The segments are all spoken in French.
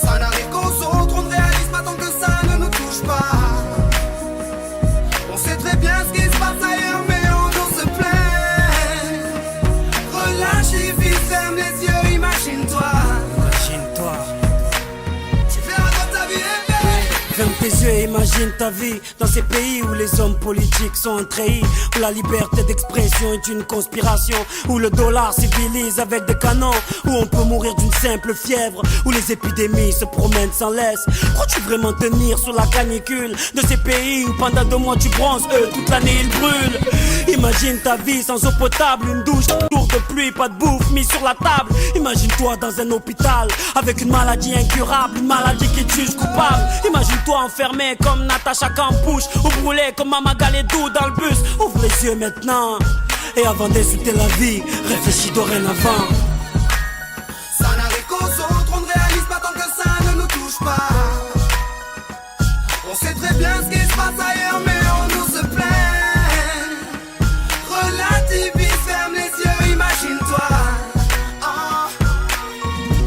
Ça n'arrive qu'aux autres, on ne réalise pas tant que ça ne nous touche pas. On sait très bien ce qui se passe ailleurs, mais on se plaint. Relâche et vite, ferme les yeux, imagine-toi. Imagine-toi. Tu verras quand ta vie est belle. Ferme tes yeux et imagine ta vie dans ces pays où les hommes politiques sont trahis, où la liberté d'expression est une conspiration, où le dollar civilise avec des canons, où on peut mourir d'une simple fièvre, où les épidémies se promènent sans laisse. Crois-tu vraiment tenir sur la canicule de ces pays où pendant 2 mois tu bronzes, eux toute l'année ils brûlent? Imagine ta vie sans eau potable, une douche, jour de pluie, pas de bouffe mise sur la table. Imagine-toi dans un hôpital avec une maladie incurable, une maladie qui te juge coupable. Imagine-toi enfermé comme Natacha Campouche, ou brûlé comme Mama Galedou dans le bus. Ouvre les yeux maintenant, et avant d'insulter la vie, réfléchis dorénavant. Ça n'arrive qu'aux autres, on ne réalise pas tant que ça ne nous touche pas. On sait très bien ce qui se passe ailleurs, mais on nous se plaint. Relativise, ferme les yeux, imagine-toi.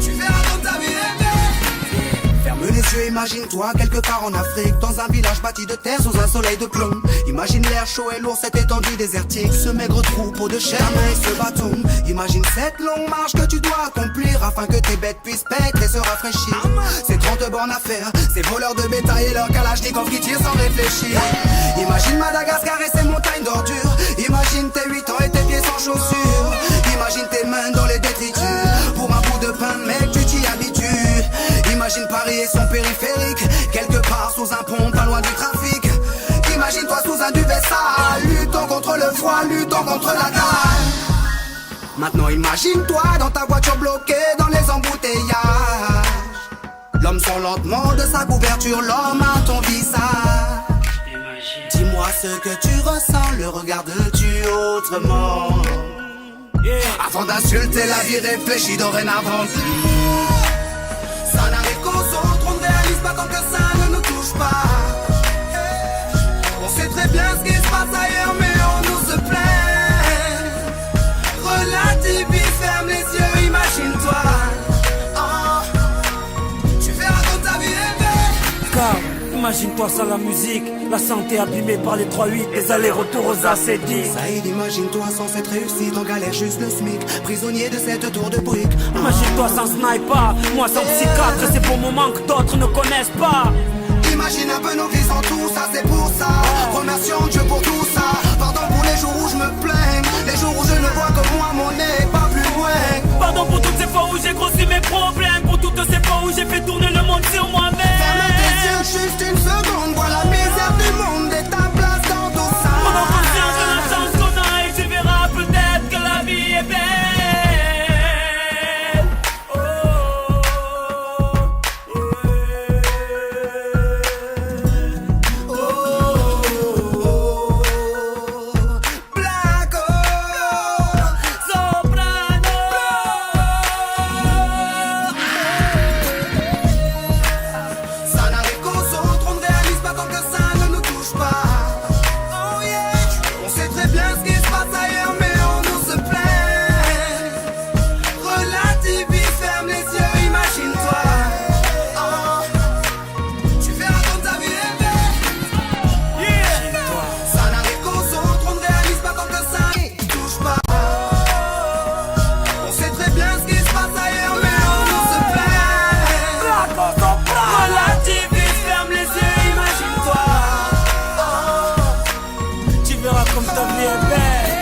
Tu verras quand ta vie est belle. Ferme les yeux, imagine-toi quelque part en Afrique, dans un village bâti de terre sous un soleil de plomb. Imagine l'air chaud et lourd, cette étendue désertique, ce maigre troupeau de chair et ce bâton. Imagine cette longue marche que tu dois accomplir afin que tes bêtes puissent paître et se rafraîchir. Ces 30 bornes à faire, ces voleurs de bétail et leurs kalachnikovs qui tirent sans réfléchir. Imagine Madagascar et ses montagnes d'ordures. Imagine tes 8 ans et tes pieds sans chaussures. Imagine tes mains dans les détritus. Pour un bout de pain, mec, tu t'y habitues. Imagine Paris et son périphérique, quelque part sous un pont, pas loin du trafic. Imagine-toi sous un duvet sale, luttant contre le froid, luttant contre la dalle. Maintenant imagine-toi dans ta voiture bloquée dans les embouteillages. L'homme sort lentement de sa couverture, l'homme a ton visage. Dis-moi ce que tu ressens, le regardes-tu autrement? Avant d'insulter la vie, réfléchis dorénavant. Ça n'arrive qu'aux autres, on ne réalise pas tant que ça ne nous touche pas. On sait très bien ce qui se passe ailleurs, mais on nous se plaint. Relativise, ferme les yeux, imagine-toi. Tu verras quand ta vie est belle. Car imagine-toi sans la musique, la santé abîmée par les 3-8, les allers-retours aux AC10. Saïd, imagine-toi sans cette réussite, en galère juste le SMIC, prisonnier de cette tour de briques. Imagine-toi sans sniper, moi sans psychiatre, et ces beaux moments que d'autres ne connaissent pas. Imagine un peu nos vies sans tout ça, c'est pour ça. Remercions Dieu pour tout ça. Pardon pour les jours où je me plains, les jours où je ne vois que moi, mon nez pas plus loin. Pardon pour toutes ces fois où j'ai grossi mes problèmes, pour toutes ces fois où j'ai fait tourner le monde sur moi-même. Ferme tes yeux juste une seconde, vois la misère du monde et ta place dans tout ça. Prends conscience de la chance qu'on a et tu verras peut-être que la vie est belle. Comme ta vie est belle.